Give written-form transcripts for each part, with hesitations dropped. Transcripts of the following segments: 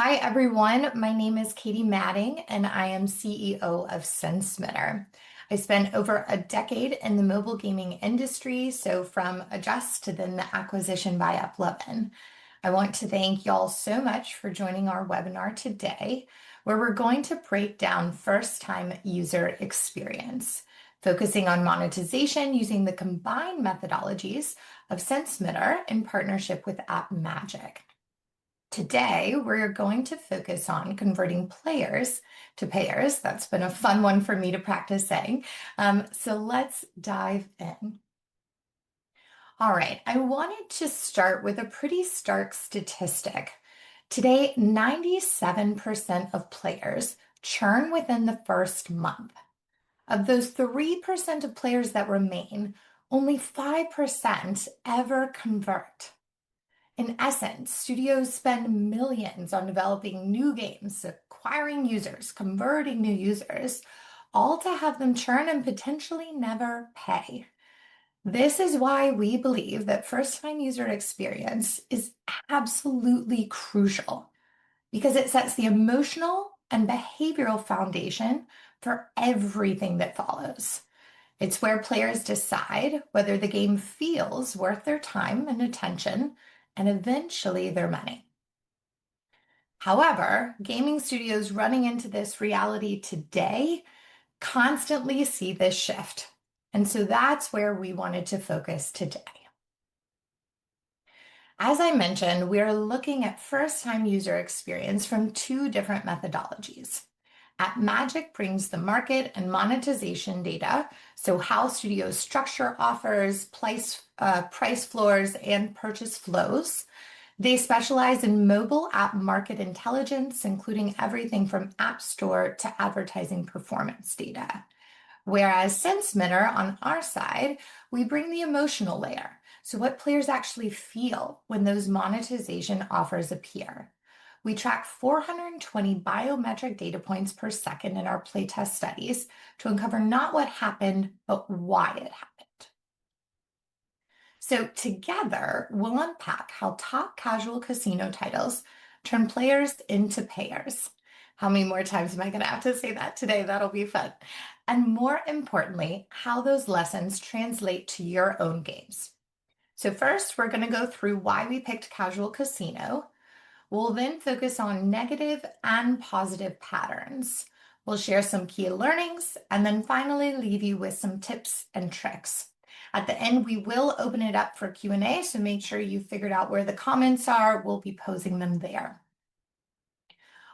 Hi, everyone. My name is Katie Madding, and I am CEO of Sensemitter. I spent over a decade in the mobile gaming industry, so from Adjust to then the acquisition by AppLovin. I want to thank y'all so much for joining our webinar today, where we're going to break down first-time user experience, focusing on monetization using the combined methodologies of Sensemitter in partnership with AppMagic. Today, we're going to focus on converting players to payers. That's been a fun one for me to practice saying. So let's dive in. All right, I wanted to start with a pretty stark statistic. Today, 97% of players churn within the first month. Of those 3% of players that remain, only 5% ever convert. In essence, studios spend millions on developing new games, acquiring users, converting new users, all to have them churn and potentially never pay. This is why we believe that first-time user experience is absolutely crucial because it sets the emotional and behavioral foundation for everything that follows. It's where players decide whether the game feels worth their time and attention and eventually their money. However, gaming studios running into this reality today constantly see this shift. And so that's where we wanted to focus today. As I mentioned, we're looking at first-time user experience from two different methodologies. AppMagic brings the market and monetization data, so how studios structure offers, price floors, and purchase flows. They specialize in mobile app market intelligence, including everything from App Store to advertising performance data. Whereas Sensemitter, on our side, we bring the emotional layer, so what players actually feel when those monetization offers appear. We track 420 biometric data points per second in our playtest studies to uncover not what happened, but why it happened. So together, we'll unpack how top casual casino titles turn players into payers. How many more times am I going to have to say that today? That'll be fun. And more importantly, how those lessons translate to your own games. So first, we're going to go through why we picked casual casino. We'll then focus on negative and positive patterns. We'll share some key learnings and then finally leave you with some tips and tricks. At the end, we will open it up for Q&A, so make sure you figured out where the comments are. We'll be posing them there.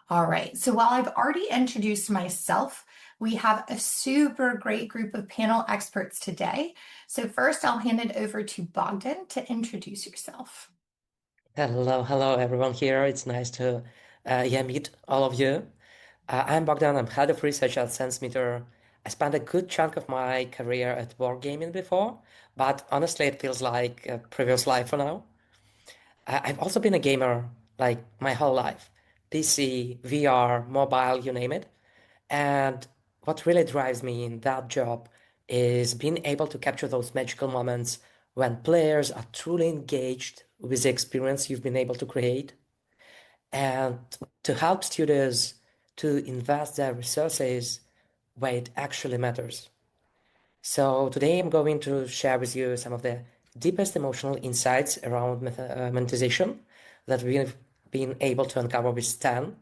All right, so while I've already introduced myself, we have a super great group of panel experts today. So first, I'll hand it over to Bogdan to introduce yourself. Hello, everyone here. It's nice to meet all of you. I'm Bogdan. I'm head of research at Sensemitter. I spent a good chunk of my career at wargaming before, but honestly, it feels like a previous life for now. I've also been a gamer like my whole life. PC, VR, mobile, you name it. And what really drives me in that job is being able to capture those magical moments when players are truly engaged with the experience you've been able to create, and to help studios to invest their resources where it actually matters. So today I'm going to share with you some of the deepest emotional insights around monetization that we've been able to uncover with Stan.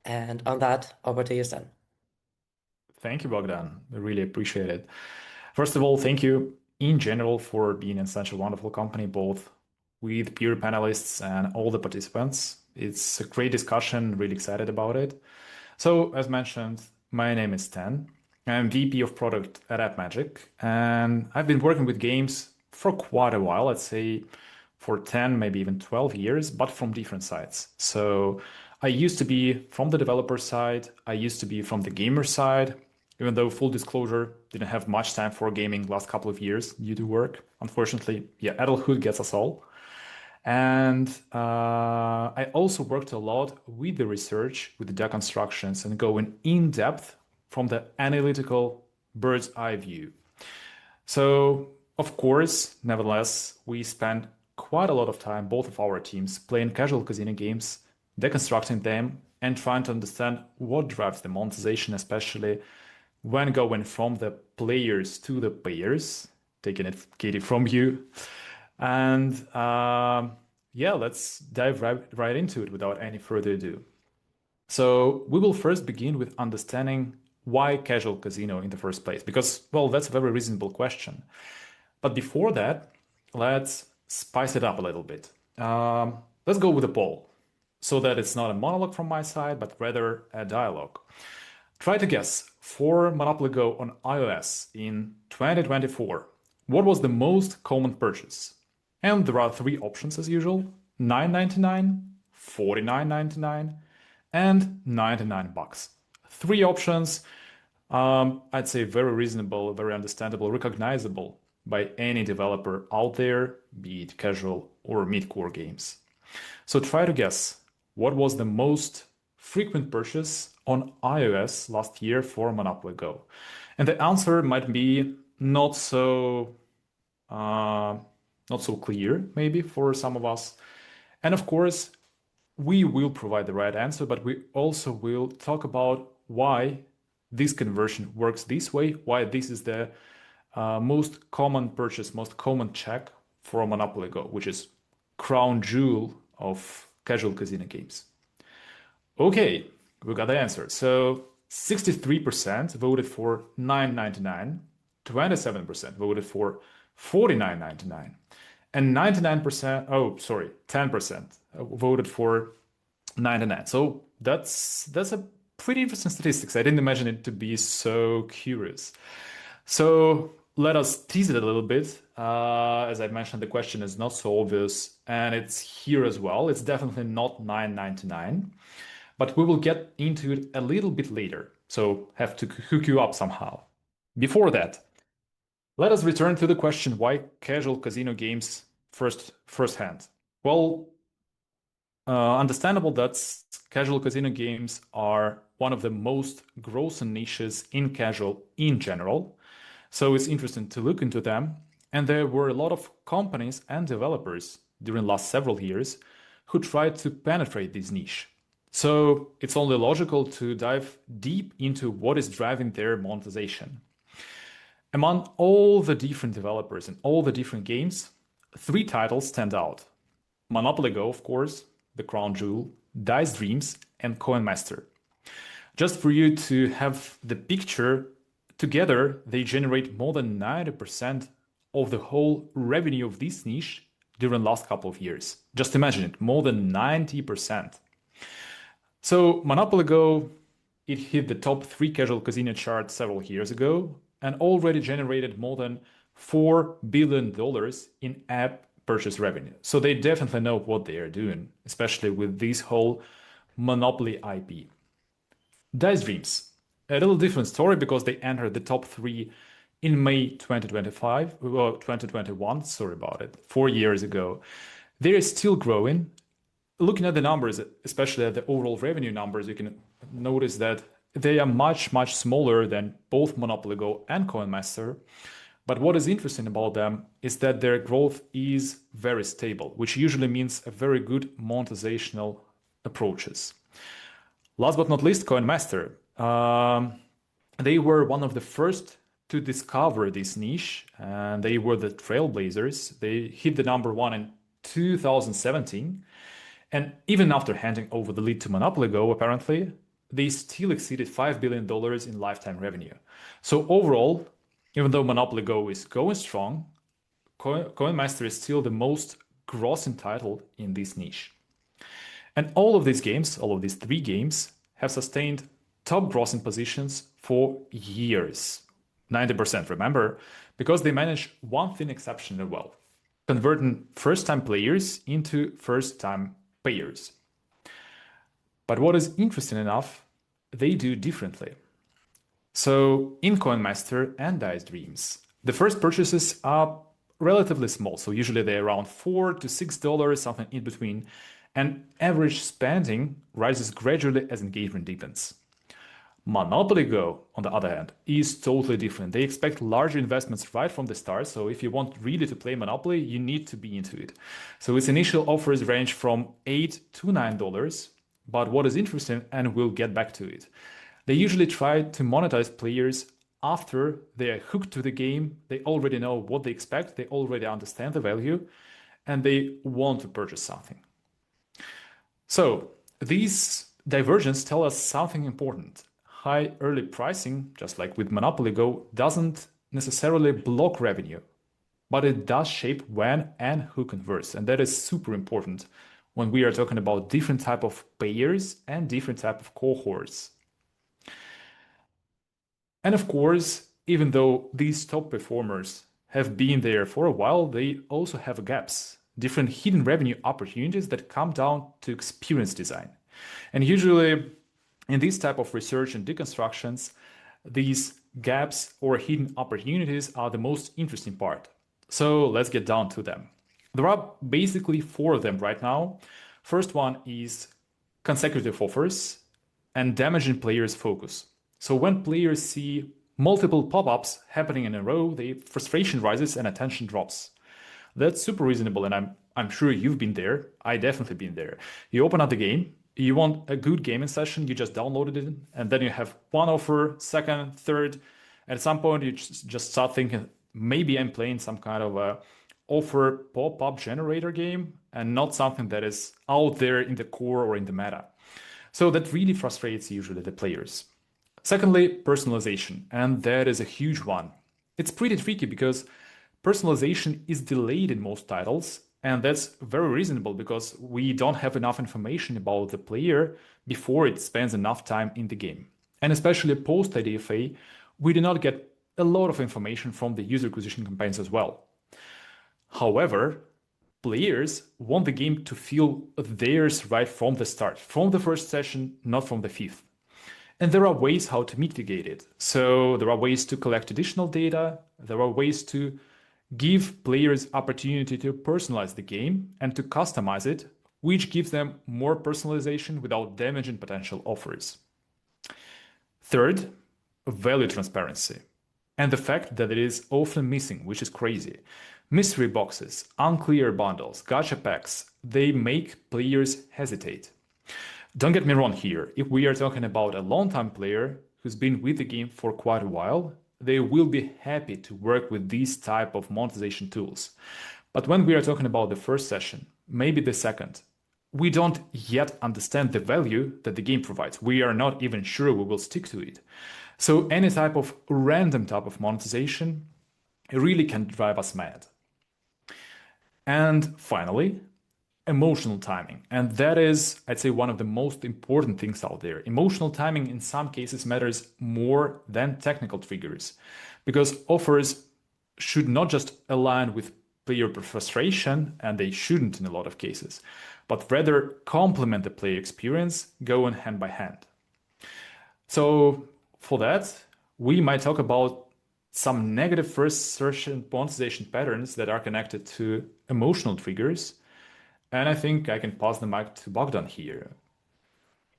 And on that, over to you, Stan. Thank you, Bogdan. I really appreciate it. First of all, thank you in general for being in such a wonderful company, both with peer panelists and all the participants. It's a great discussion, really excited about it. So, as mentioned, my name is Stan. I'm VP of Product at AppMagic, and I've been working with games for quite a while, let's say for 10, maybe even 12 years, but from different sides. So I used to be from the developer side, I used to be from the gamer side, even though full disclosure, didn't have much time for gaming last couple of years due to work. Unfortunately, yeah, adulthood gets us all. And I also worked a lot with the research, with the deconstructions, and going in depth from the analytical bird's eye view. So, of course, nevertheless, we spent quite a lot of time, both of our teams, playing casual casino games deconstructing them, and trying to understand what drives the monetization, especially when going from the players to the payers, taking it, Katie, from you. And yeah, let's dive right into it without any further ado. So we will first begin with understanding why casual casino in the first place, because, well, that's a very reasonable question. But before that, let's spice it up a little bit. Let's go with a poll, so that it's not a monologue from my side, but rather a dialogue. Try to guess, for Monopoly Go on iOS in 2024, what was the most common purchase? And there are three options as usual: $9.99, $49.99, and $99. Three options, I'd say very reasonable, very understandable, recognizable by any developer out there, be it casual or mid-core games. So try to guess, what was the most frequent purchase on iOS last year for Monopoly Go? And the answer might be not so clear, maybe, for some of us. And of course, we will provide the right answer, but we also will talk about why this conversion works this way, why this is the most common purchase, most common check for Monopoly Go, which is crown jewel of casual casino games. Okay, we got the answer. So 63% voted for $9.99, 27% voted for $49.99, and 10% voted for 99. So that's a pretty interesting statistics. I didn't imagine it to be so curious. So let us tease it a little bit. As I mentioned, the question is not so obvious, and it's here as well. It's definitely not $9.99, but we will get into it a little bit later. So have to hook you up somehow. Before that, let us return to the question, why casual casino games firsthand? Well, understandable that casual casino games are one of the most grossing niches in casual in general. So it's interesting to look into them. And there were a lot of companies and developers during the last several years who tried to penetrate this niche. So it's only logical to dive deep into what is driving their monetization. Among all the different developers and all the different games, three titles stand out. Monopoly Go, of course, the crown jewel, Dice Dreams, and Coin Master. Just for you to have the picture, together they generate more than 90% of the whole revenue of this niche during the last couple of years. Just imagine it, more than 90%. So Monopoly Go, it hit the top 3 casual casino chart several years ago and already generated more than $4 billion in app purchase revenue. So they definitely know what they are doing, especially with this whole Monopoly IP. Dice Dreams, a little different story because they entered the top 3 in May 2021, sorry about it, 4 years ago. They are still growing. Looking at the numbers, especially at the overall revenue numbers, you can notice that they are much, much smaller than both Monopoly Go and Coin Master. But what is interesting about them is that their growth is very stable, which usually means a very good monetizational approaches. Last but not least, Coin Master. They were one of the first to discover this niche, and they were the trailblazers. They hit the number 1 in 2017. And even after handing over the lead to Monopoly Go, apparently, they still exceeded $5 billion in lifetime revenue. So overall, even though Monopoly Go is going strong, Coin Master is still the most grossing title in this niche. And all of these games, all of these 3 games, have sustained top grossing positions for years. 90%, remember, because they manage one thing exceptionally well: converting first-time players into first-time payers. But what is interesting enough, they do differently. So in Coin Master and Dice Dreams, the first purchases are relatively small. So usually they're around $4 to $6, something in between. And average spending rises gradually as engagement deepens. Monopoly Go, on the other hand, is totally different. They expect larger investments right from the start. So if you want really to play Monopoly, you need to be into it. So its initial offers range from $8 to $9, But what is interesting, and we'll get back to it, they usually try to monetize players after they are hooked to the game. They already know what they expect, they already understand the value, and they want to purchase something. So these divergences tell us something important. High early pricing, just like with Monopoly Go, doesn't necessarily block revenue, but it does shape when and who converts. And that is super important when we are talking about different type of payers and different type of cohorts. And of course, even though these top performers have been there for a while, they also have gaps, different hidden revenue opportunities that come down to experience design. And usually in this type of research and deconstructions, these gaps or hidden opportunities are the most interesting part. So let's get down to them. There are basically 4 of them right now. First one is consecutive offers and damaging players' focus. So when players see multiple pop-ups happening in a row, the frustration rises and attention drops. That's super reasonable, and I'm sure you've been there. I definitely been there. You open up the game, you want a good gaming session, you just downloaded it, and then you have one offer, second, third. At some point, you just start thinking, maybe I'm playing some kind of a offer pop-up generator game and not something that is out there in the core or in the meta. So that really frustrates usually the players. Secondly, personalization, and that is a huge one. It's pretty tricky because personalization is delayed in most titles, and that's very reasonable because we don't have enough information about the player before it spends enough time in the game. And especially post IDFA, we do not get a lot of information from the user acquisition campaigns as well. However, players want the game to feel theirs right from the start, from the first session, not from the 5th. And there are ways how to mitigate it. So there are ways to collect additional data. There are ways to give players opportunity to personalize the game and to customize it, which gives them more personalization without damaging potential offers. Third, value transparency. And the fact that it is often missing, which is crazy. Mystery boxes, unclear bundles, gacha packs, they make players hesitate. Don't get me wrong here. If we are talking about a long-time player who's been with the game for quite a while, they will be happy to work with these type of monetization tools. But when we are talking about the first session, maybe the second, we don't yet understand the value that the game provides. We are not even sure we will stick to it. So any type of random type of monetization really can drive us mad. And finally, emotional timing. And that is, I'd say, one of the most important things out there. Emotional timing in some cases matters more than technical triggers because offers should not just align with player frustration, and they shouldn't in a lot of cases, but rather complement the player experience, going hand by hand. So for that, we might talk about some negative first session monetization patterns that are connected to emotional triggers. And I think I can pass the mic to Bogdan here.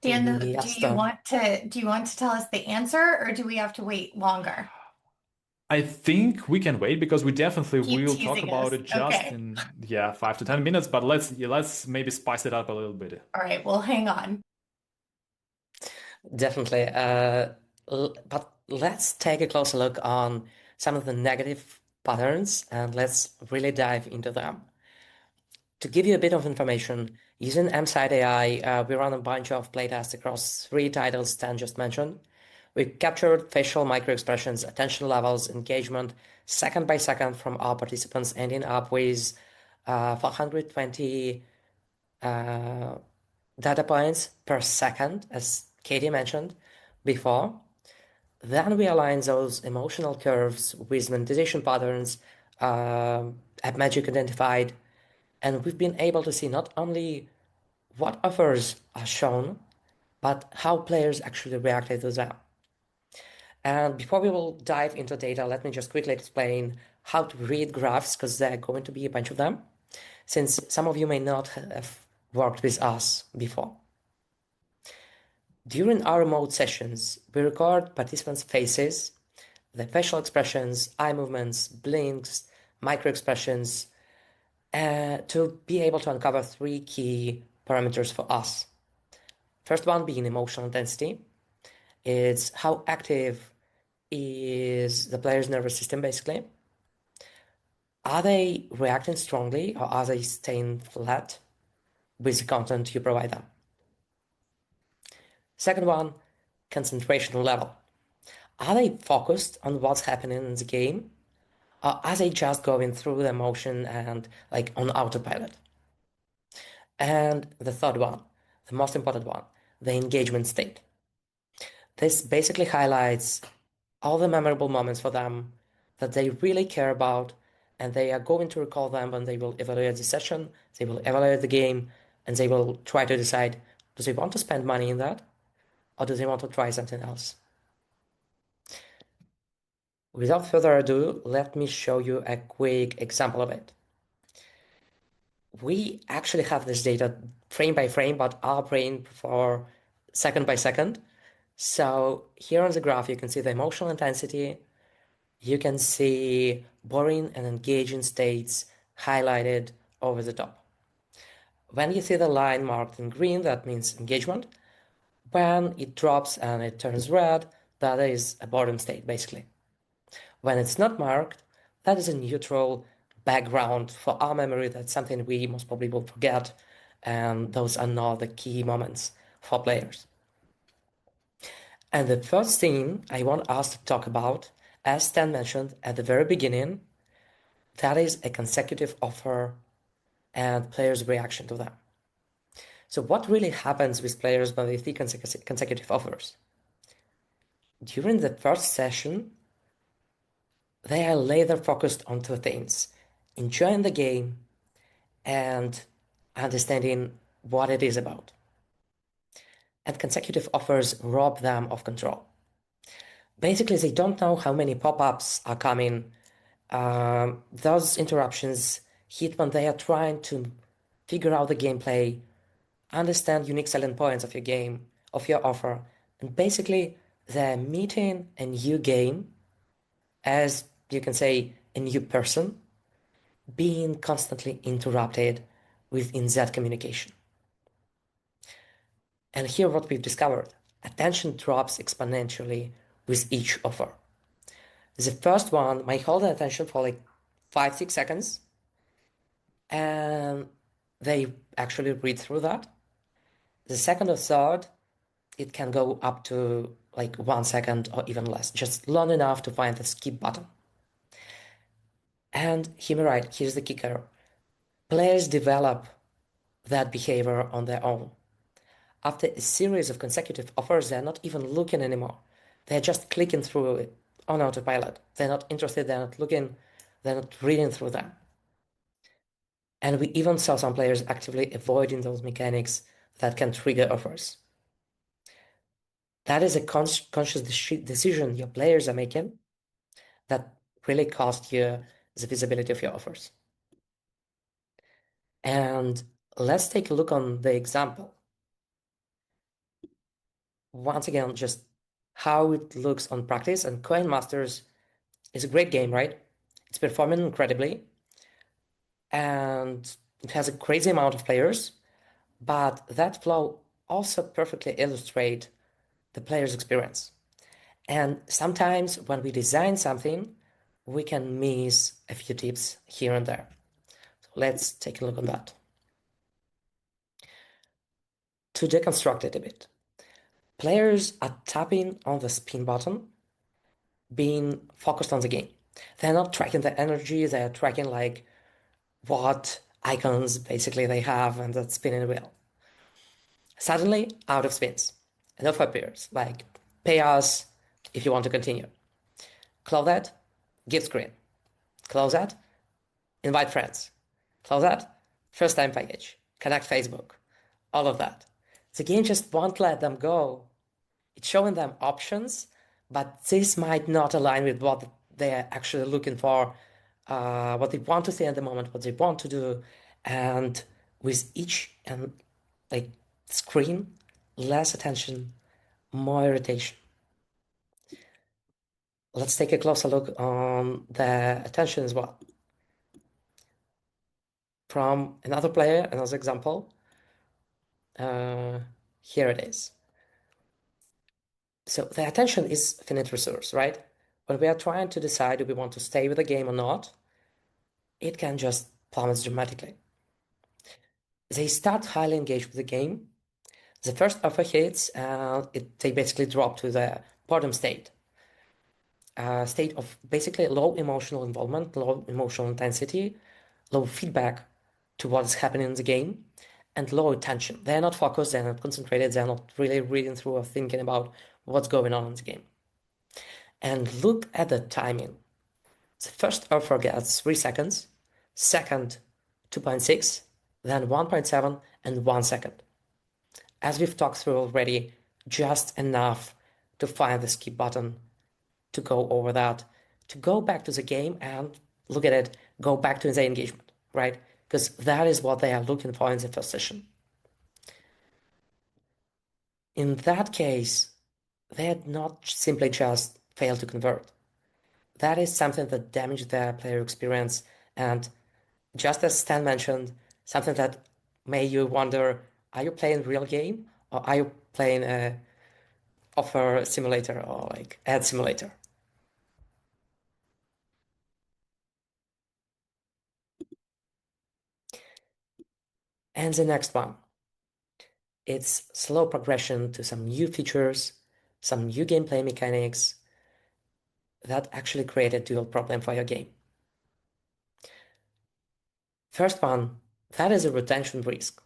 Dan, Yes, Dan. do you want to tell us the answer, or do we have to wait longer? I think we can wait because we definitely Keep will talk teasing about us. it just Okay. in 5 to 10 minutes, but let's maybe spice it up a little bit. All right, well, hang on. Definitely. But let's take a closer look on some of the negative patterns and let's really dive into them. To give you a bit of information, using MSide AI, we run a bunch of playtests across 3 titles Stan just mentioned. We captured facial microexpressions, attention levels, engagement, second by second from our participants, ending up with 420 data points per second, as Katie mentioned before. Then we align those emotional curves with monetization patterns AppMagic identified, and we've been able to see not only what offers are shown, but how players actually reacted to them. And before we will dive into data, let me just quickly explain how to read graphs, because there are going to be a bunch of them, since some of you may not have worked with us before. During our remote sessions, we record participants' faces, their facial expressions, eye movements, blinks, micro expressions, to be able to uncover 3 key parameters for us. First one being emotional intensity. It's how active is the player's nervous system, basically. Are they reacting strongly or are they staying flat with the content you provide them? Second one, concentration level. Are they focused on what's happening in the game? Or are they just going through the motion and like on autopilot? And the third one, the most important one, the engagement state. This basically highlights all the memorable moments for them that they really care about, and they are going to recall them when they will evaluate the session, they will evaluate the game, and they will try to decide, do they want to spend money in that, or do they want to try something else? Without further ado, let me show you a quick example of it. We actually have this data frame by frame, but our brain for second by second. So here on the graph, you can see the emotional intensity. You can see boring and engaging states highlighted over the top. When you see the line marked in green, that means engagement. When it drops and it turns red, that is a boredom state, basically. When it's not marked, that is a neutral background for our memory. That's something we most probably will forget, and those are not the key moments for players. And the first thing I want us to talk about, as Stan mentioned at the very beginning, that is a consecutive offer and players' reaction to them. So what really happens with players when they see consecutive offers? During the first session, they are laser focused on two things: enjoying the game and understanding what it is about. And consecutive offers rob them of control. Basically, they don't know how many pop-ups are coming. Those interruptions hit when they are trying to figure out the gameplay, understand unique selling points of your game, of your offer, and basically they're meeting a new game as you can say a new person being constantly interrupted within that communication. And here what we've discovered, attention drops exponentially with each offer. The first one might hold attention for like 5-6 seconds and they actually read through that. The second or third, it can go up to like 1 second or even less, just long enough to find the skip button. And hear me right, here's the kicker. Players develop that behavior on their own. After a series of consecutive offers, they're not even looking anymore. They're just clicking through it on autopilot. They're not interested, they're not looking, they're not reading through them. And we even saw some players actively avoiding those mechanics that can trigger offers. That is a conscious decision your players are making that really cost you the visibility of your offers. And let's take a look on the example. Once again, just how it looks on practice. And Coin Masters is a great game, right? It's performing incredibly and it has a crazy amount of players, but that flow also perfectly illustrates the player's experience. And sometimes when we design something, we can miss a few tips here and there. So let's take a look on that. To deconstruct it a bit, players are tapping on the spin button, being focused on the game. They're not tracking the energy, they're tracking like what icons basically they have and that spinning wheel. Suddenly, out of spins, an offer appears, like pay us if you want to continue. Close that, gift screen. Close that, invite friends. Close that, first time package, connect Facebook, all of that. The game just won't let them go. It's showing them options, but this might not align with what they're actually looking for, what they want to see at the moment, what they want to do. And with each and like screen, less attention, more irritation. Let's take a closer look on the attention as well. From another player, another example. Here it is. So the attention is a finite resource, right? When we are trying to decide if we want to stay with the game or not, it can just plummet dramatically. They start highly engaged with the game. The first offer hits, and they basically drop to the boredom state. A state of basically low emotional involvement, low emotional intensity, low feedback to what is happening in the game, and low attention. They're not focused, they're not concentrated, they're not really reading through or thinking about what's going on in the game. And look at the timing. The first offer gets 3 seconds, second 2.6, then 1.7, and 1 second. As we've talked through already, just enough to find the skip button, to go over that, to go back to the game and look at it, go back to the engagement, right? Because that is what they are looking for in the first session. In that case, they had not simply just failed to convert. That is something that damaged their player experience, and just as Stan mentioned, something that made you wonder, are you playing a real game or are you playing a offer simulator or like ad simulator? And the next one, it's slow progression to some new features, some new gameplay mechanics that actually create a dual problem for your game. First one, that is a retention risk.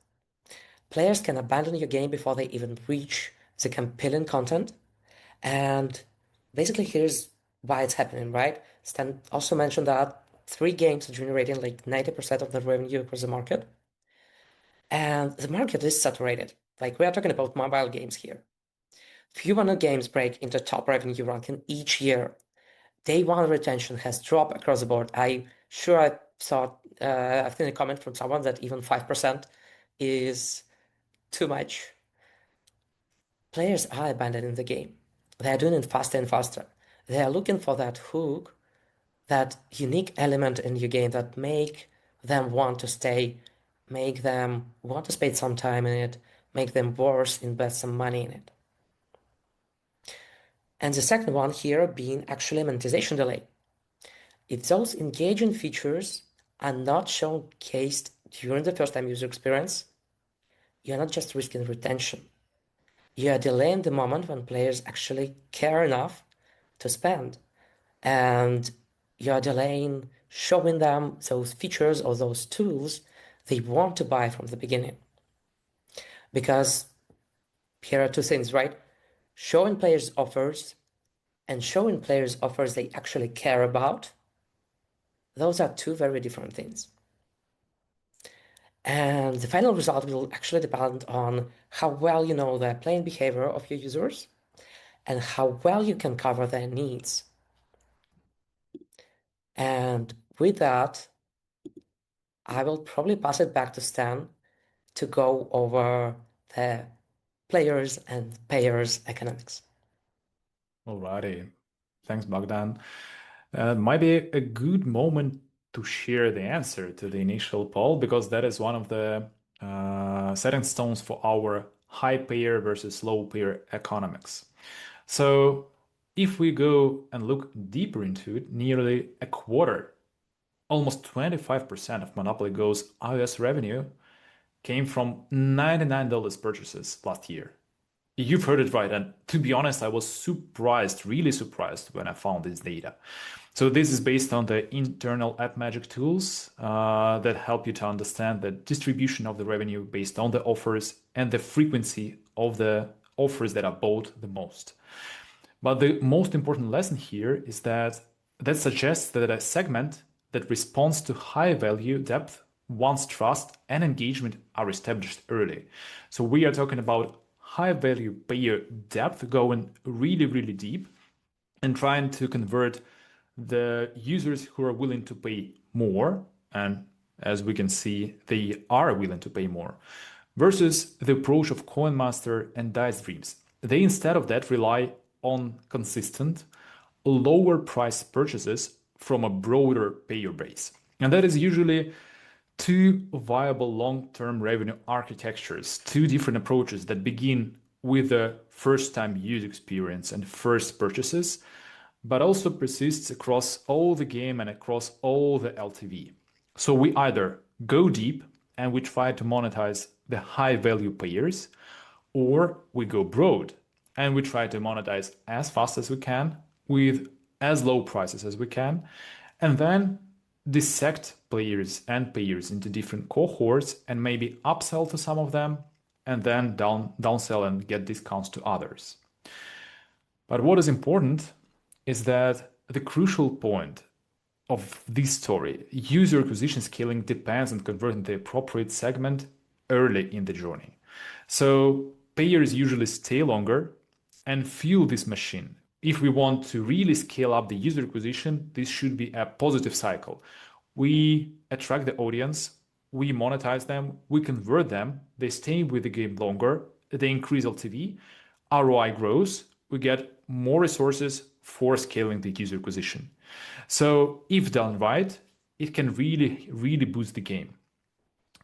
Players can abandon your game before they even reach the compelling content. And basically here's why it's happening, right? Stan also mentioned that 3 games are generating like 90% of the revenue across the market. And the market is saturated. Like we are talking about mobile games here. Few hundred games break into top revenue ranking each year. Day one retention has dropped across the board. I saw, I've seen a comment from someone that even 5% is too much. Players are abandoning the game. They are doing it faster and faster. They are looking for that hook, that unique element in your game that make them want to stay, make them want to spend some time in it, make them worse, invest some money in it. And the second one here being actually monetization delay. If those engaging features are not showcased during the first time user experience, you're not just risking retention. You are delaying the moment when players actually care enough to spend. And you are delaying showing them those features or those tools they want to buy from the beginning. Because here are two things, right? Showing players offers and showing players offers they actually care about, those are two very different things. And the final result will actually depend on how well you know the playing behavior of your users and how well you can cover their needs. And with that, I will probably pass it back to Stan to go over the players and payers economics. Alrighty. Thanks, Bogdan. Might be a good moment to share the answer to the initial poll because that is one of the setting stones for our high payer versus low payer economics. So if we go and look deeper into it, nearly a quarter, almost 25% of Monopoly Go's iOS revenue came from $99 purchases last year. You've heard it right, and to be honest, I was surprised, really surprised when I found this data. So this is based on the internal AppMagic tools that help you to understand the distribution of the revenue based on the offers and the frequency of the offers that are bought the most. But the most important lesson here is that suggests that a segment that responds to high value depth once trust and engagement are established early. So we are talking about high value payer depth going really, really deep and trying to convert the users who are willing to pay more. And as we can see, they are willing to pay more versus the approach of CoinMaster and Dice Dreams. They instead of that rely on consistent, lower price purchases from a broader payer base. And that is usually two viable long-term revenue architectures, two different approaches that begin with the first-time use experience and first purchases, but also persists across all the game and across all the LTV. So we either go deep and we try to monetize the high-value players, or we go broad and we try to monetize as fast as we can with as low prices as we can, and then dissect players and payers into different cohorts and maybe upsell to some of them and then downsell and get discounts to others. But what is important is that the crucial point of this story, user acquisition scaling, depends on converting the appropriate segment early in the journey. So payers usually stay longer and fuel this machine. If we want to really scale up the user acquisition, this should be a positive cycle. We attract the audience, we monetize them, we convert them, they stay with the game longer, they increase LTV, ROI grows, we get more resources for scaling the user acquisition. So if done right, it can really, really boost the game.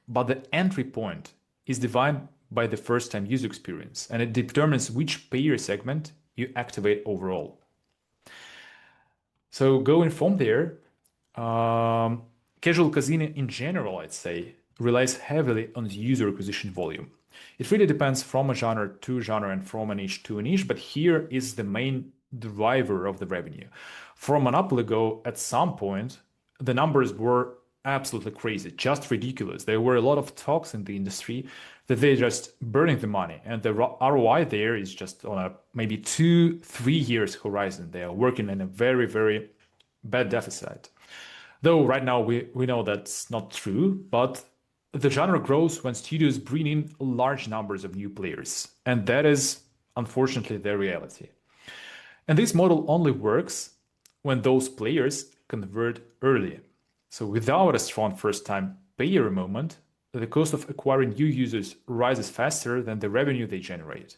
But the entry point is defined by the first-time user experience, and it determines which payer segment you activate overall. So going from there, casual casino in general, I'd say, relies heavily on user acquisition volume. It really depends from a genre to genre and from a niche to a niche, but here is the main driver of the revenue. From Monopoly Go, at some point, the numbers were absolutely crazy, just ridiculous. There were a lot of talks in the industry that they're just burning the money, and the ROI there is just on a maybe 2-3 years horizon. They are working in a very, very bad deficit. Though right now we know that's not true, but the genre grows when studios bring in large numbers of new players, and that is unfortunately the reality. And this model only works when those players convert early. So without a strong first-time payer moment, the cost of acquiring new users rises faster than the revenue they generate.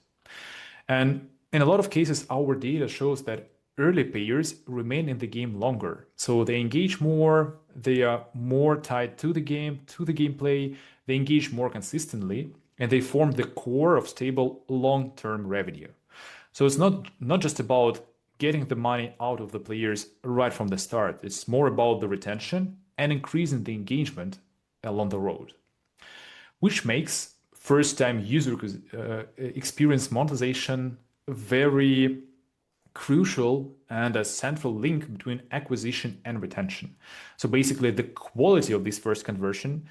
And in a lot of cases, our data shows that early payers remain in the game longer. So they engage more, they are more tied to the game, to the gameplay, they engage more consistently, and they form the core of stable long-term revenue. So it's not just about getting the money out of the players right from the start. It's more about the retention and increasing the engagement along the road, which makes first-time user experience monetization very crucial and a central link between acquisition and retention. So basically, the quality of this first conversion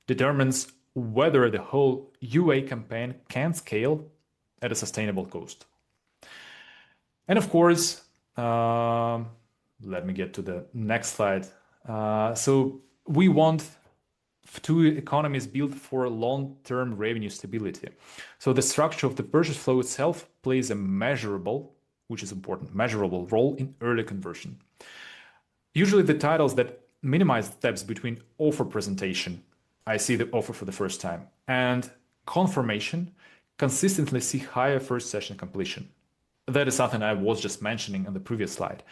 determines whether the whole UA campaign can scale at a sustainable cost. And of course, let me get to the next slide. So we want FTUE economies built for long-term revenue stability. So the structure of the purchase flow itself plays a measurable, which is important, measurable role in early conversion. Usually the titles that minimize steps between offer presentation, I see the offer for the first time, and confirmation consistently see higher first session completion. That is something I was just mentioning on the previous slide.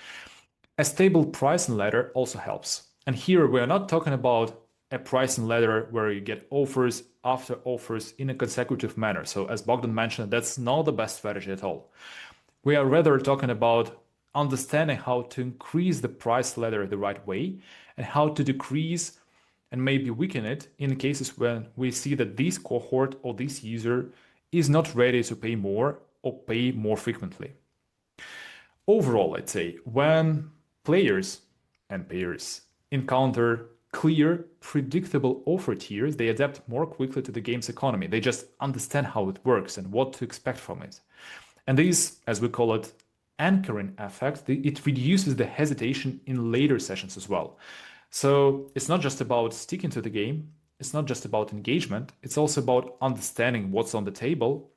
A stable pricing ladder also helps. And here we are not talking about a pricing ladder where you get offers after offers in a consecutive manner. So as Bogdan mentioned, that's not the best strategy at all. We are rather talking about understanding how to increase the price ladder the right way and how to decrease and maybe weaken it in cases when we see that this cohort or this user is not ready to pay more or pay more frequently. Overall, I'd say when players and payers encounter clear, predictable offer tiers, they adapt more quickly to the game's economy. They just understand how it works and what to expect from it. And this, as we call it, anchoring effect, it reduces the hesitation in later sessions as well. So it's not just about sticking to the game, it's not just about engagement, it's also about understanding what's on the table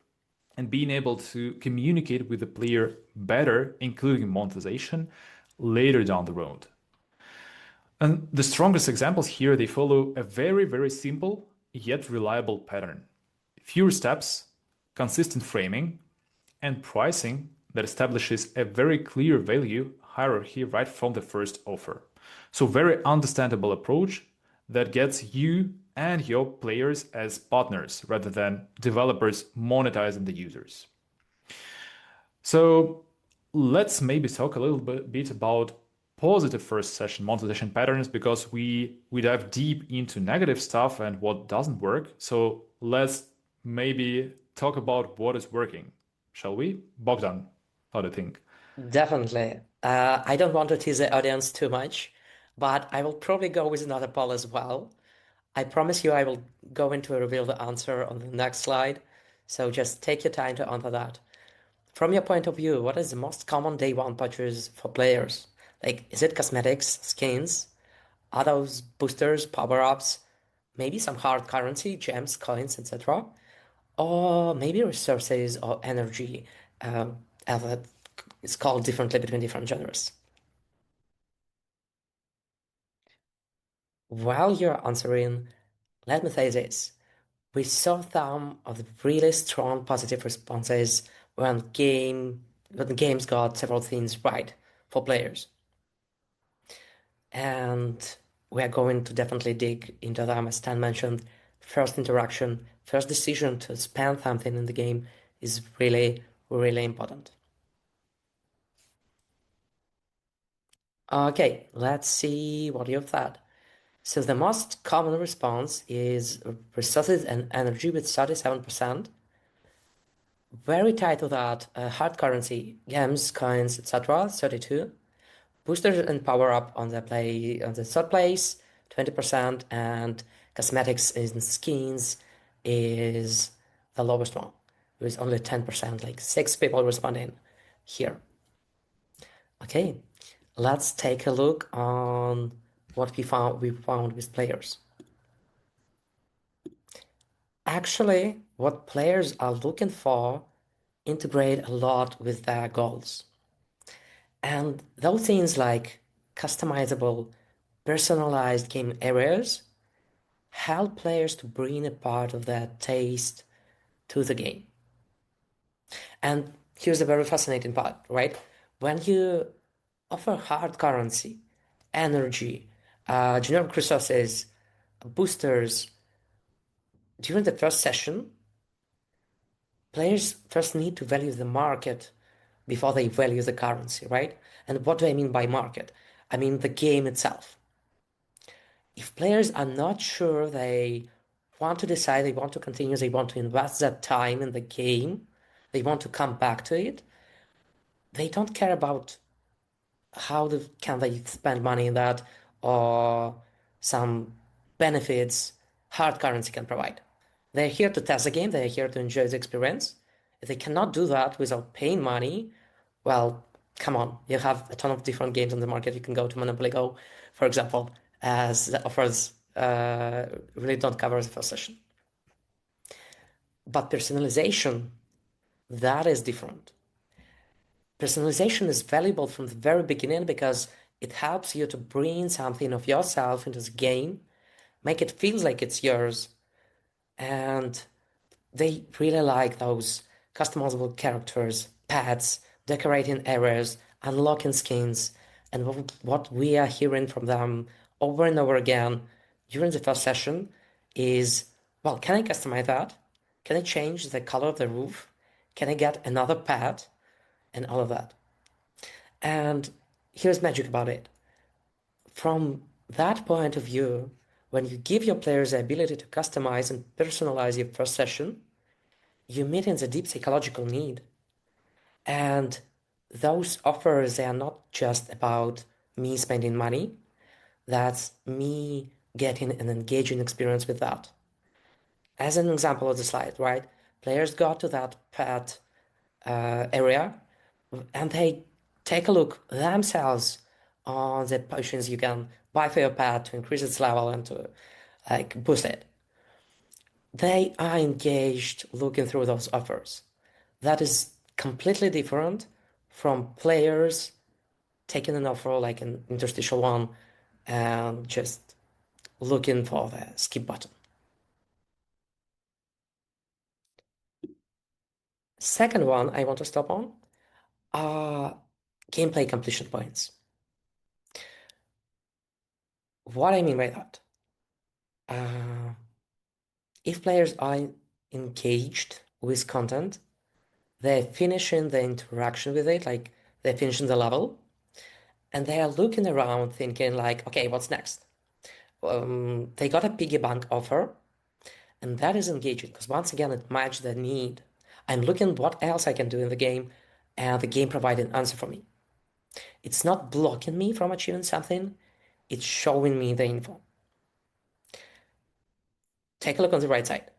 and being able to communicate with the player better, including monetization, later down the road. And the strongest examples here, they follow a very, very simple yet reliable pattern. Fewer steps, consistent framing, and pricing that establishes a very clear value hierarchy right from the first offer. So very understandable approach that gets you and your players as partners rather than developers monetizing the users. So let's maybe talk a little bit about positive first session monetization patterns, because we dive deep into negative stuff and what doesn't work. So let's maybe talk about what is working, shall we? Bogdan, how do you think? Definitely. I don't want to tease the audience too much, but I will probably go with another poll as well. I promise you I will go into reveal the answer on the next slide. So just take your time to answer that. From your point of view, what is the most common day one purchase for players? Like, is it cosmetics, skins? Are those boosters, power-ups? Maybe some hard currency, gems, coins, etc. Or maybe resources or energy, as it's called differently between different genres. While you're answering, let me say this. We saw some of the really strong positive responses when the games got several things right for players. And we are going to definitely dig into them. As Stan mentioned, first interaction, first decision to spend something in the game is really, really important. Okay, let's see what you've thought. So the most common response is resources and energy with 37%. Very tied to that, hard currency, gems, coins, etc., 32. Boosters and power up on the third place, 20%, and cosmetics and skins is the lowest one, with only 10%, like 6 people responding here. Okay, let's take a look on what we found with players. Actually, what players are looking for integrate a lot with their goals. And those things like customizable, personalized game areas help players to bring a part of their taste to the game. And here's a very fascinating part, right? When you offer hard currency, energy, generic resources, boosters during the first session, players first need to value the market before they value the currency, right? And what do I mean by market? I mean the game itself. If players are not sure they want to decide, they want to continue, they want to invest that time in the game, they want to come back to it, they don't care about can they spend money in that or some benefits hard currency can provide. They're here to test the game, they're here to enjoy the experience. If they cannot do that without paying money, well, come on, you have a ton of different games on the market. You can go to Monopoly Go, for example, as the offers really don't cover the first session. But personalization, that is different. Personalization is valuable from the very beginning because it helps you to bring something of yourself into the game, make it feel like it's yours, and they really like those customizable characters, pets, decorating areas, unlocking skins, and what we are hearing from them over and over again during the first session is, well, can I customize that? Can I change the color of the roof? Can I get another pet? And all of that. And here's magic about it. From that point of view, when you give your players the ability to customize and personalize your first session, you meet in the deep psychological need. And those offers, they are not just about me spending money, that's me getting an engaging experience with that. As an example of the slide, right? Players got to that pet area and they take a look themselves on the potions you can buy for your pet to increase its level and to like boost it. They are engaged looking through those offers. That is completely different from players taking an offer like an interstitial one and just looking for the skip button. Second one I want to stop on are gameplay completion points. What I mean by that? If players are engaged with content, they're finishing the interaction with it, like they're finishing the level, and they are looking around thinking like, okay, what's next? They got a piggy bank offer, and that is engaging because once again, it matched their need. I'm looking what else I can do in the game, and the game provided an answer for me. It's not blocking me from achieving something, it's showing me the info. Take a look on the right side.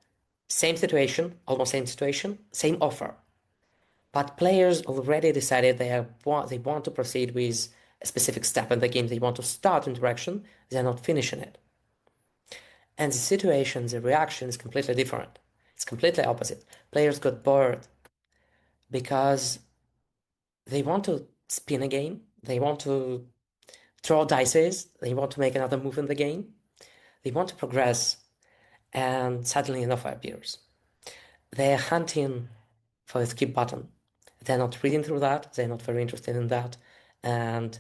Same situation, almost same situation, same offer. But players already decided they want to proceed with a specific step in the game. They want to start interaction, they're not finishing it. And the situation, the reaction is completely different. It's completely opposite. Players got bored because they want to spin a game, they want to throw dices, they want to make another move in the game, they want to progress, and suddenly an offer appears. They're hunting for the skip button. They're not reading through that, they're not very interested in that. And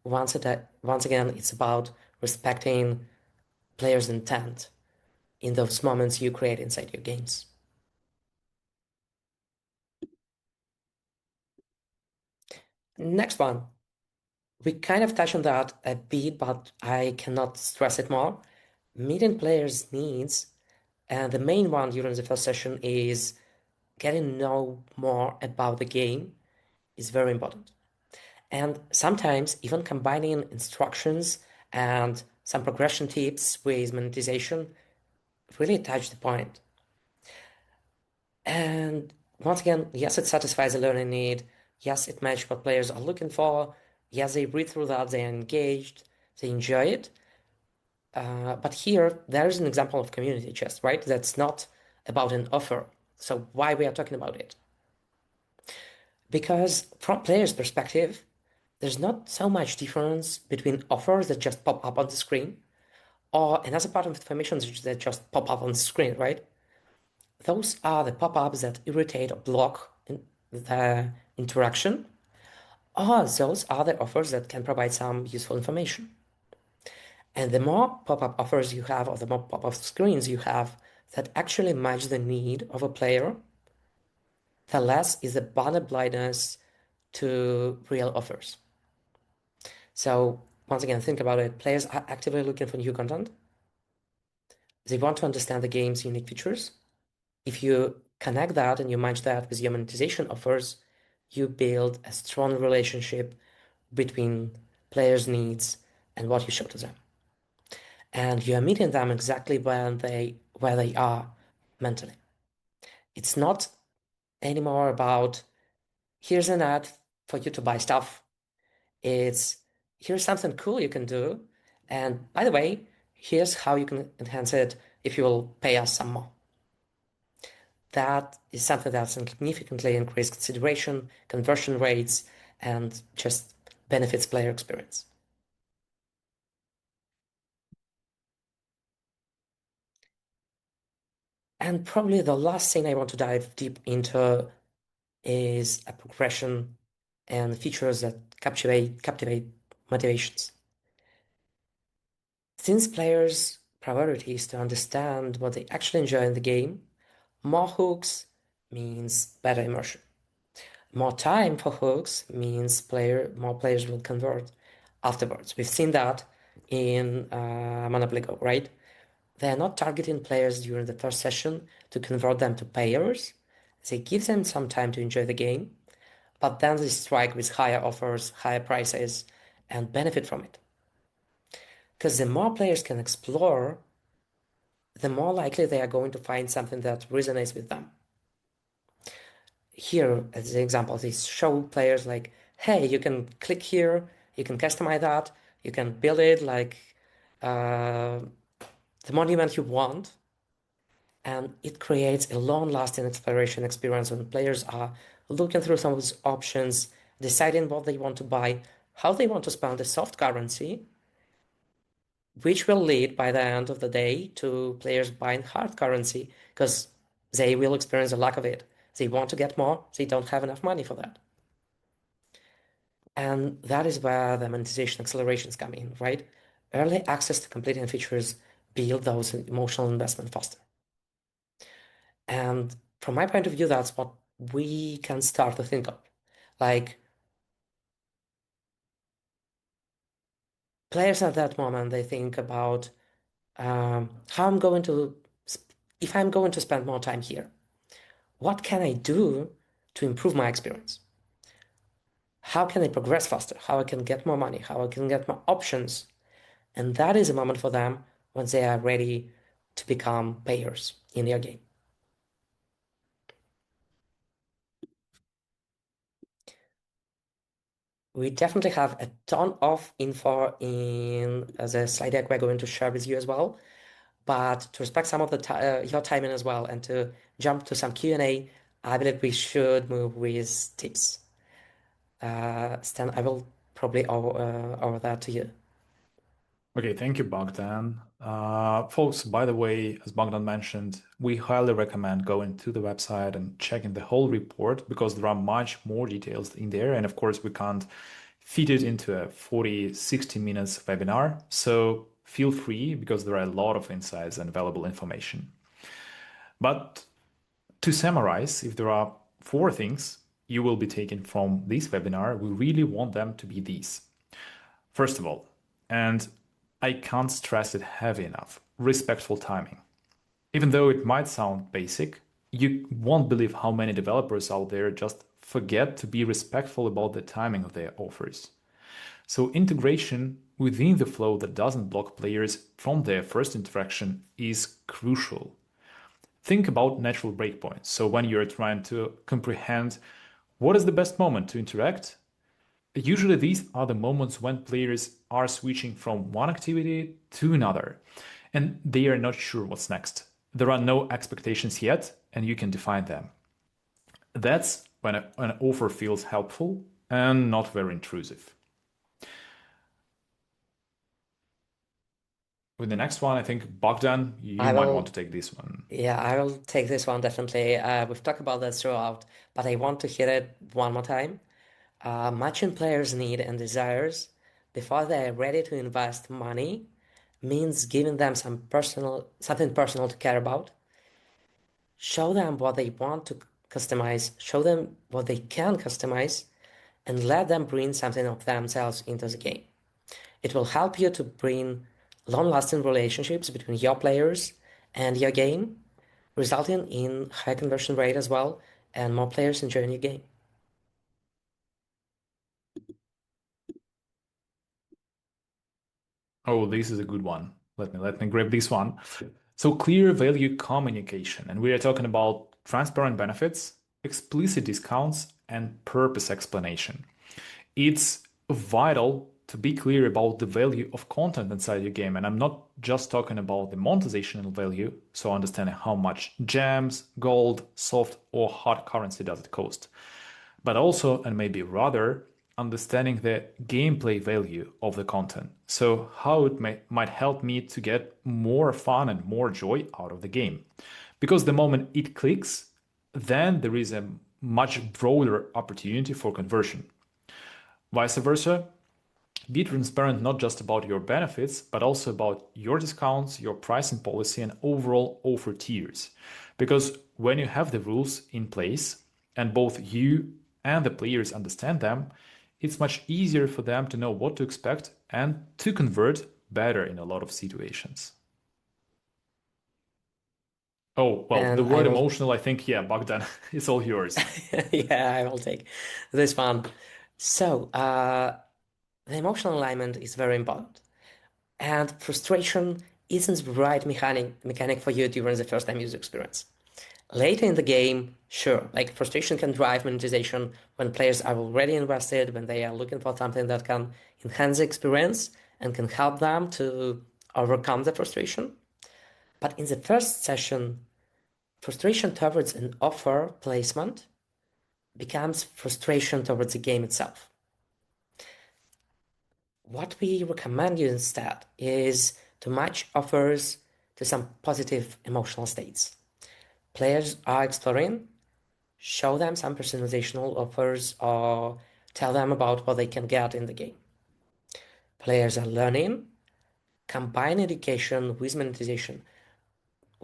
once again, it's about respecting players' intent in those moments you create inside your games. Next one. We kind of touched on that a bit, but I cannot stress it more. Meeting players' needs, and the main one during the first session is getting to know more about the game is very important. And sometimes even combining instructions and some progression tips with monetization really touch the point. And once again, yes, it satisfies a learning need. Yes, it matches what players are looking for. Yes, they read through that, they're engaged, they enjoy it. But here, there is an example of community chest, right? That's not about an offer. So why we are talking about it? Because from players' perspective, there's not so much difference between offers that just pop up on the screen or another part of information that just pop up on the screen, right? Those are the pop-ups that irritate or block the interaction, or those are the offers that can provide some useful information. And the more pop-up offers you have, or the more pop-up screens you have that actually match the need of a player, the less is the banner blindness to real offers. So once again, think about it. Players are actively looking for new content. They want to understand the game's unique features. If you connect that and you match that with your monetization offers, you build a strong relationship between players' needs and what you show to them. And you are meeting them exactly where they are mentally. It's not anymore about here's an ad for you to buy stuff. It's here's something cool you can do. And by the way, here's how you can enhance it if you will pay us some more. That is something that significantly increased consideration, conversion rates, and just benefits player experience. And probably the last thing I want to dive deep into is a progression and features that captivate motivations. Since players' priority is to understand what they actually enjoy in the game, more hooks means better immersion. More time for hooks means more players will convert afterwards. We've seen that in Monopoly Go, right? They're not targeting players during the first session to convert them to payers. They give them some time to enjoy the game, but then they strike with higher offers, higher prices, and benefit from it. Because the more players can explore, the more likely they are going to find something that resonates with them. Here, as an example, they show players like, hey, you can click here, you can customize that, you can build it like the monument you want, and it creates a long-lasting exploration experience when players are looking through some of these options, deciding what they want to buy, how they want to spend the soft currency, which will lead by the end of the day to players buying hard currency because they will experience a lack of it. They want to get more, they don't have enough money for that. And that is where the monetization accelerations come in, right? Early access to completing features build those emotional investment faster. And from my point of view, that's what we can start to think of. Like players at that moment, they think about how I'm going to, if I'm going to spend more time here, what can I do to improve my experience? How can I progress faster? How I can get more money? How I can get more options? And that is a moment for them when they are ready to become payers in their game. We definitely have a ton of info in the slide deck we're going to share with you as well. But to respect some of the your timing as well and to jump to some Q&A, I believe we should move with tips. Stan, I will probably over that to you. Okay, thank you, Bogdan. Folks, by the way, as Bogdan mentioned, we highly recommend going to the website and checking the whole report because there are much more details in there. And of course, we can't fit it into a 40, 60 minutes webinar. So feel free because there are a lot of insights and valuable information. But to summarize, if there are 4 things you will be taking from this webinar, we really want them to be these. First of all, and I can't stress it heavy enough, respectful timing. Even though it might sound basic, you won't believe how many developers out there just forget to be respectful about the timing of their offers. So integration within the flow that doesn't block players from their first interaction is crucial. Think about natural breakpoints. So when you're trying to comprehend what is the best moment to interact, usually these are the moments when players are switching from one activity to another and they are not sure what's next. There are no expectations yet and you can define them. That's when an offer feels helpful and not very intrusive. With the next one, I think Bogdan, you I might want to will, take this one. yeah, I will take this one definitely. We've talked about this throughout, but I want to hit it one more time. Matching players' need and desires before they're ready to invest money means giving them something personal to care about. Show them what they want to customize, show them what they can customize, and let them bring something of themselves into the game. It will help you to bring long-lasting relationships between your players and your game, resulting in high conversion rate as well, and more players enjoying your game. Oh, this is a good one. Let me grab this one. So clear value communication, and we are talking about transparent benefits, explicit discounts, and purpose explanation. It's vital to be clear about the value of content inside your game, and I'm not just talking about the monetization value, so understanding how much gems, gold, soft, or hard currency does it cost, but also, and maybe rather, understanding the gameplay value of the content. So how it might help me to get more fun and more joy out of the game. Because the moment it clicks, then there is a much broader opportunity for conversion. Vice versa, be transparent not just about your benefits, but also about your discounts, your pricing policy, and overall offer tiers. Because when you have the rules in place and both you and the players understand them, it's much easier for them to know what to expect and to convert better in a lot of situations. Oh, well, the And I word will, emotional, I think, yeah, Bogdan, it's all yours. yeah, I will take this one. So, the emotional alignment is very important. And frustration isn't the right mechanic for you during the first time user experience. Later in the game, sure, like frustration can drive monetization when players are already invested, when they are looking for something that can enhance the experience and can help them to overcome the frustration. But in the first session, frustration towards an offer placement becomes frustration towards the game itself. What we recommend you instead is to match offers to some positive emotional states. Players are exploring, show them some personalizational offers or tell them about what they can get in the game. Players are learning, combine education with monetization,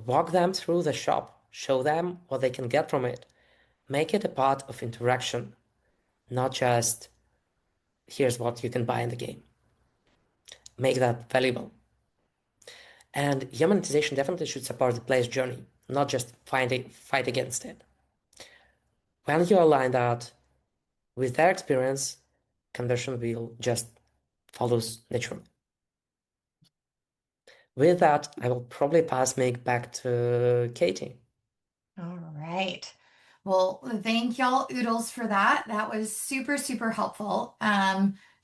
walk them through the shop show them what they can get from it. Make it a part of interaction, not just here's what you can buy in the game. Make that valuable. And your monetization definitely should support the player's journey, not just fight against it. When you align that with their experience, conversion will just follows naturally. With that, I will probably pass mic back to Katie. All right. Well, thank y'all oodles for that. That was super, super helpful.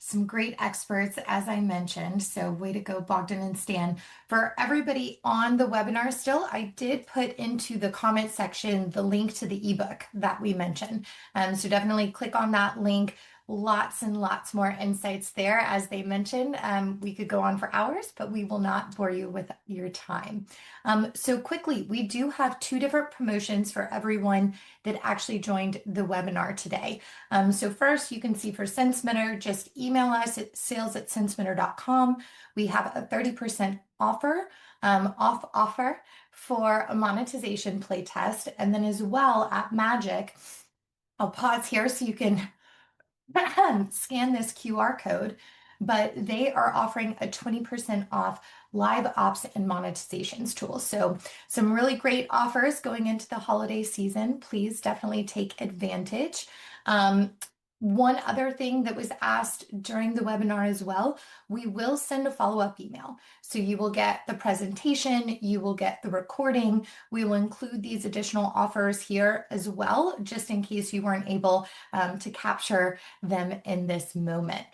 Some great experts, as I mentioned. So way to go, Bogdan and Stan. For everybody on the webinar still, I did put into the comment section the link to the ebook that we mentioned. So definitely click on that link. Lots and lots more insights there. As they mentioned, we could go on for hours, but we will not bore you with your time. So quickly, we do have two different promotions for everyone that actually joined the webinar today. So first, you can see for Sensemitter, just email us at sales@sensemitter.com. We have a 30% offer, off offer for a monetization playtest. And then as well, AppMagic, I'll pause here so you can scan this QR code, but they are offering a 20% off live ops and monetizations tools. So some really great offers going into the holiday season. Please definitely take advantage. One other thing that was asked during the webinar as well, we will send a follow-up email. So you will get the presentation, you will get the recording. We will include these additional offers here as well, just in case you weren't able to capture them in this moment.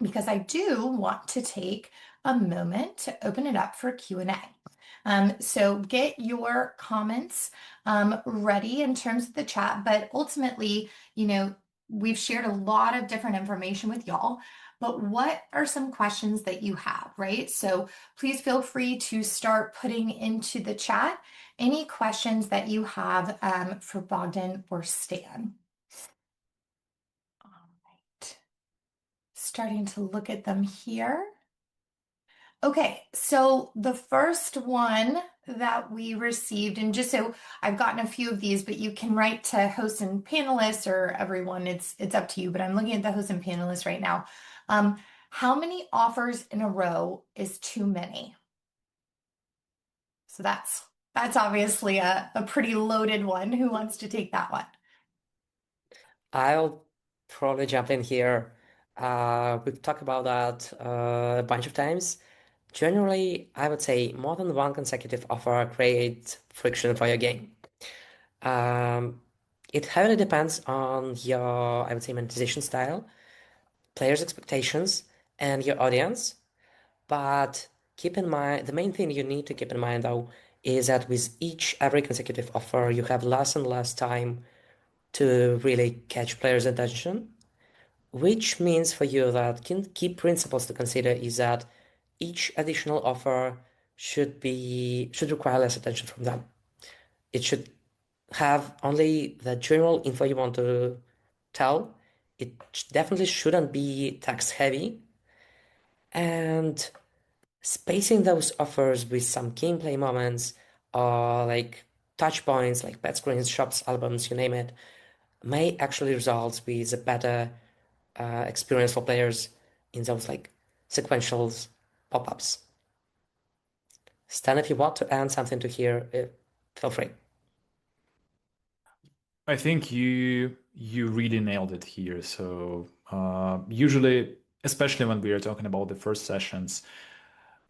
Because I do want to take a moment to open it up for Q&A. So get your comments ready in terms of the chat, but ultimately, we've shared a lot of different information with y'all, but what are some questions that you have, right? So please feel free to start putting into the chat any questions that you have for Bogdan or Stan. All right. Starting to look at them here. Okay, so the first one that we received, and just so I've gotten a few of these, but you can write to hosts and panelists or everyone, it's up to you, but I'm looking at the hosts and panelists right now. How many offers in a row is too many? So that's obviously a pretty loaded one. Who wants to take that one? I'll probably jump in here. We've talked about that a bunch of times. Generally, I would say more than one consecutive offer creates friction for your game. It heavily depends on your, I would say, monetization style, players' expectations, and your audience. But keep in mind, the main thing you need to keep in mind though is that with every consecutive offer, you have less and less time to really catch players' attention, which means for you that key principles to consider is that each additional offer should require less attention from them. It should have only the general info you want to tell. It definitely shouldn't be text heavy, and spacing those offers with some gameplay moments or like touch points like pet screens, shops, albums, you name it, may actually result with a better experience for players in those like sequential pop-ups. Stan, if you want to add something to here, feel free. I think you really nailed it here. So usually, especially when we are talking about the first sessions,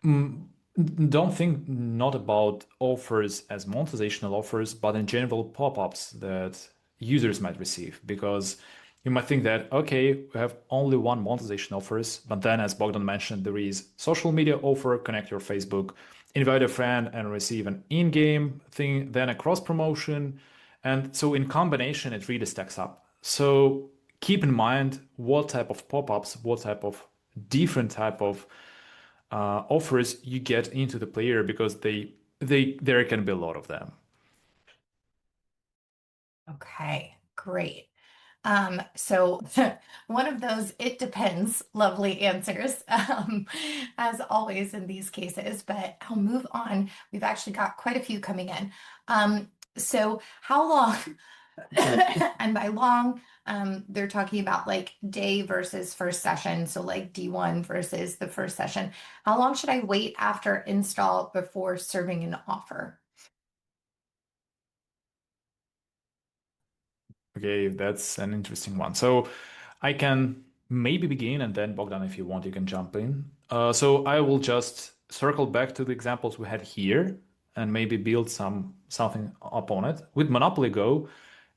don't think not about offers as monetizational offers, but in general pop-ups that users might receive, because you might think that, okay, we have only one monetization offers, but then as Bogdan mentioned, there is social media offer, connect your Facebook, invite a friend and receive an in-game thing, then a cross promotion. And so in combination, it really stacks up. So keep in mind what type of pop-ups, what type of different type of offers you get into the player, because there can be a lot of them. Okay, great. So one of those, it depends, lovely answers, as always in these cases, but I'll move on. We've actually got quite a few coming in. So how long, and by long, they're talking about like day versus first session. So like D1 versus the first session. How long should I wait after install before serving an offer? Okay, that's an interesting one. So I can maybe begin, and then Bogdan, if you want, you can jump in. So I will just circle back to the examples we had here and maybe build something upon it. With Monopoly Go,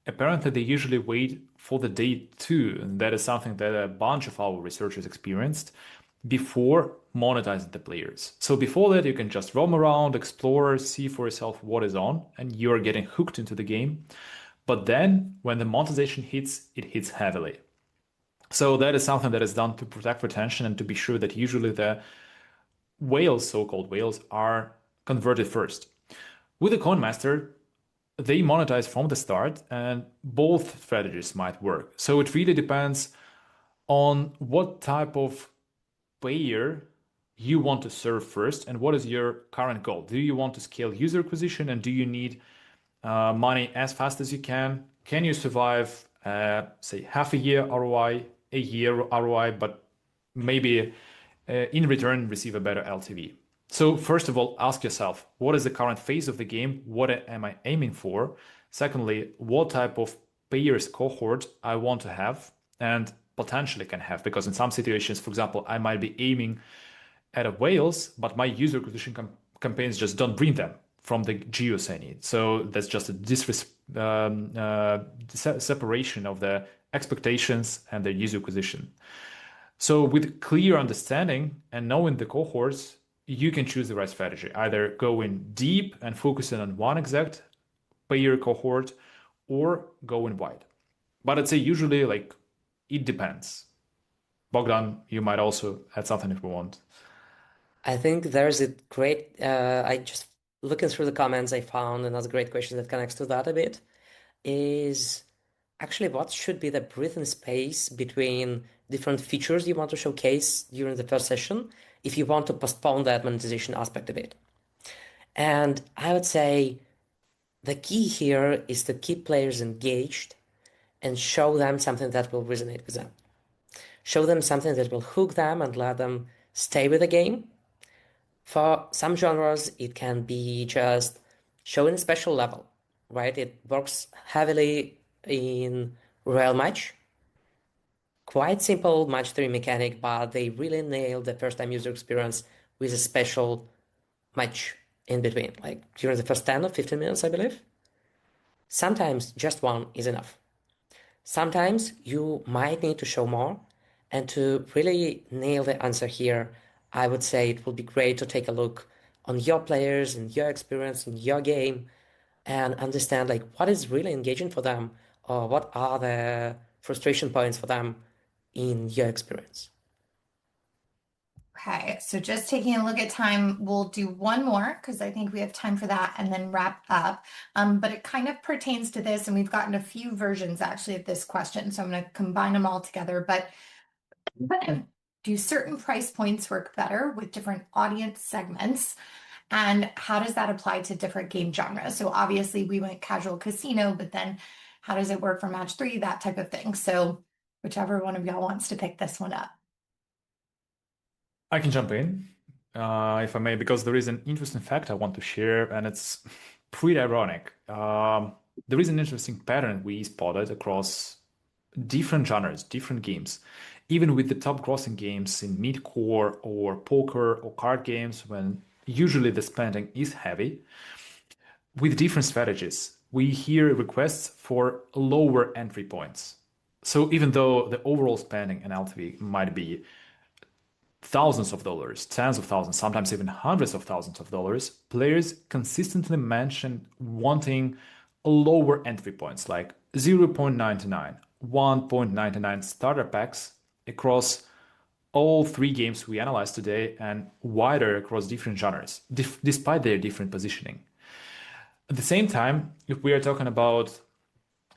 apparently they usually wait for the day two, and that is something that a bunch of our researchers experienced before monetizing the players. So before that, you can just roam around, explore, see for yourself what is on, and you're getting hooked into the game. But then when the monetization hits, it hits heavily. So that is something that is done to protect retention and to be sure that usually the whales, so-called whales, are converted first. With the Coin Master, they monetize from the start, and both strategies might work. So it really depends on what type of player you want to serve first and what is your current goal. Do you want to scale user acquisition, and do you need money as fast as you can? Can you survive, say, half a year ROI, a year ROI, but maybe in return receive a better LTV? So first of all, ask yourself, what is the current phase of the game? What am I aiming for? Secondly, what type of players cohort I want to have and potentially can have? Because in some situations, for example, I might be aiming at a whales, but my user acquisition campaigns just don't bring them from the geos I need. So that's just a separation of the expectations and the user acquisition. So with clear understanding and knowing the cohorts, you can choose the right strategy. Either go in deep and focus in on one exact payer cohort, or go in wide. But I'd say usually like it depends. Bogdan, you might also add something if you want. I think there's a great, I just looking through the comments, I found another great question that connects to that a bit is actually what should be the breathing space between different features you want to showcase during the first session if you want to postpone that monetization aspect a bit. And I would say the key here is to keep players engaged and show them something that will resonate with them. Show them something that will hook them and let them stay with the game. For some genres, it can be just showing a special level, right? It works heavily in Royal Match. Quite simple match 3 mechanic, but they really nailed the first time user experience with a special match in between, like during the first 10 or 15 minutes, I believe. Sometimes just one is enough. Sometimes you might need to show more, and to really nail the answer here, I would say it would be great to take a look on your players and your experience in your game and understand like what is really engaging for them or what are the frustration points for them in your experience. Okay, so just taking a look at time, we'll do one more because I think we have time for that and then wrap up. But it kind of pertains to this, and we've gotten a few versions actually of this question, so I'm going to combine them all together. But do certain price points work better with different audience segments? And how does that apply to different game genres? So obviously we went casual casino, but then how does it work for match three, that type of thing? So whichever one of y'all wants to pick this one up. I can jump in, if I may, because there is an interesting fact I want to share, and it's pretty ironic. There is an interesting pattern we spotted across different genres, different games. Even with the top grossing games in mid-core or poker or card games, when usually the spending is heavy, with different strategies, we hear requests for lower entry points. So even though the overall spending and LTV might be thousands of dollars, tens of thousands, sometimes even hundreds of thousands of dollars, players consistently mention wanting lower entry points like 0.99, 1.99 starter packs across all three games we analyzed today and wider across different genres, despite their different positioning. At the same time, if we are talking about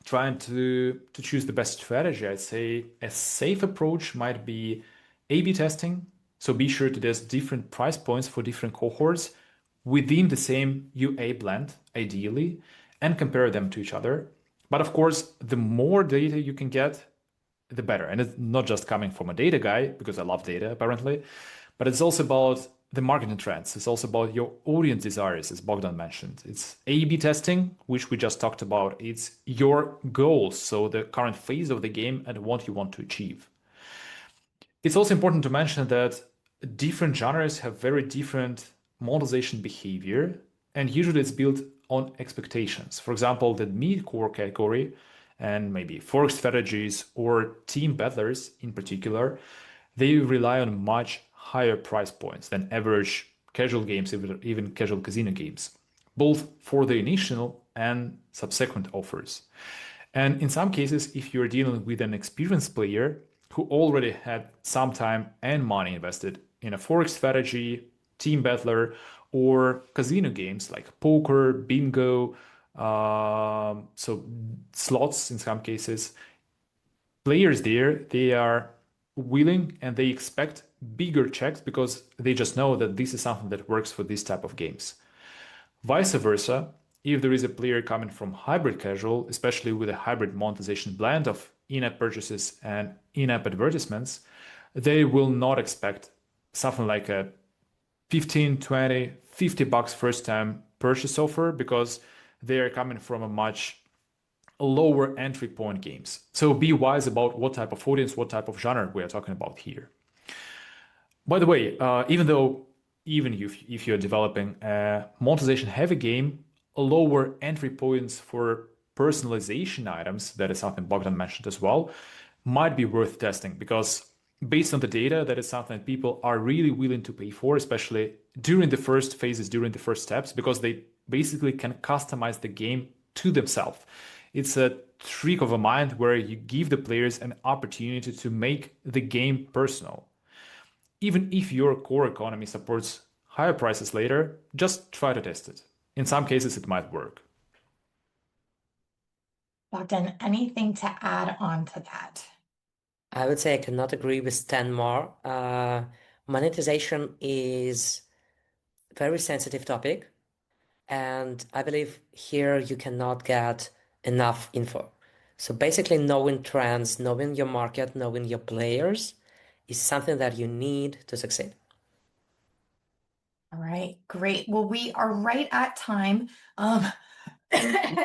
trying to choose the best strategy, I'd say a safe approach might be A/B testing. So be sure to test different price points for different cohorts within the same UA blend, ideally, and compare them to each other. But of course, the more data you can get, the better. And it's not just coming from a data guy, because I love data apparently, but it's also about the marketing trends. It's also about your audience desires, as Bogdan mentioned. It's A/B testing, which we just talked about. It's your goals, so the current phase of the game and what you want to achieve. It's also important to mention that different genres have very different monetization behavior, and usually it's built on expectations. For example, the mid-core category and maybe fork strategies or team battlers in particular, they rely on much higher price points than average casual games, even casual casino games, both for the initial and subsequent offers. And in some cases, if you're dealing with an experienced player who already had some time and money invested in a forex strategy, team battler, or casino games like poker, bingo, so slots in some cases, players there, they are willing and they expect bigger checks because they just know that this is something that works for this type of games. Vice versa, if there is a player coming from hybrid casual, especially with a hybrid monetization blend of in-app purchases and in-app advertisements, they will not expect something like a 15, 20, $50 first time purchase offer because they are coming from a much lower entry point games. So be wise about what type of audience, what type of genre we are talking about here. By the way, even if you're developing a monetization heavy game, lower entry points for personalization items, that is something Bogdan mentioned as well, might be worth testing because based on the data, that is something that people are really willing to pay for, especially during the first phases, during the first steps, because they basically can customize the game to themselves. It's a trick of a mind where you give the players an opportunity to make the game personal. Even if your core economy supports higher prices later, just try to test it. In some cases, it might work. Bogdan, anything to add on to that? I would say I cannot agree with Stan more. Monetization is a very sensitive topic, and I believe here you cannot get enough info. So basically, knowing trends, knowing your market, knowing your players is something that you need to succeed. All right, great. Well, we are right at time.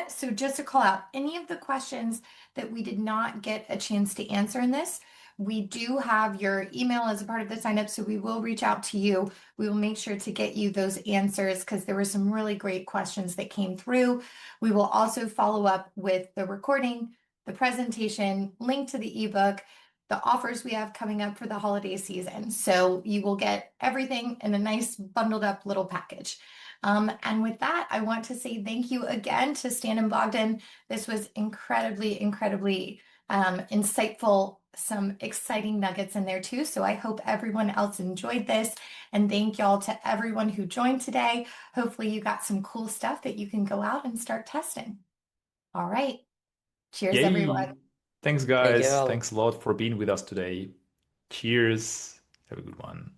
So just to call out any of the questions that we did not get a chance to answer in this, we do have your email as a part of the sign up, so we will reach out to you. We will make sure to get you those answers because there were some really great questions that came through. We will also follow up with the recording, the presentation, link to the ebook, the offers we have coming up for the holiday season. So you will get everything in a nice bundled up little package. And with that, I want to say thank you again to Stan and Bogdan. This was incredibly, incredibly insightful, some exciting nuggets in there too. So I hope everyone else enjoyed this. And thank y'all to everyone who joined today. Hopefully you got some cool stuff that you can go out and start testing. All right. Cheers, everyone. Yay! Thanks, Thank you guys. all. Thanks a lot for being with us today. Cheers. Have a good one.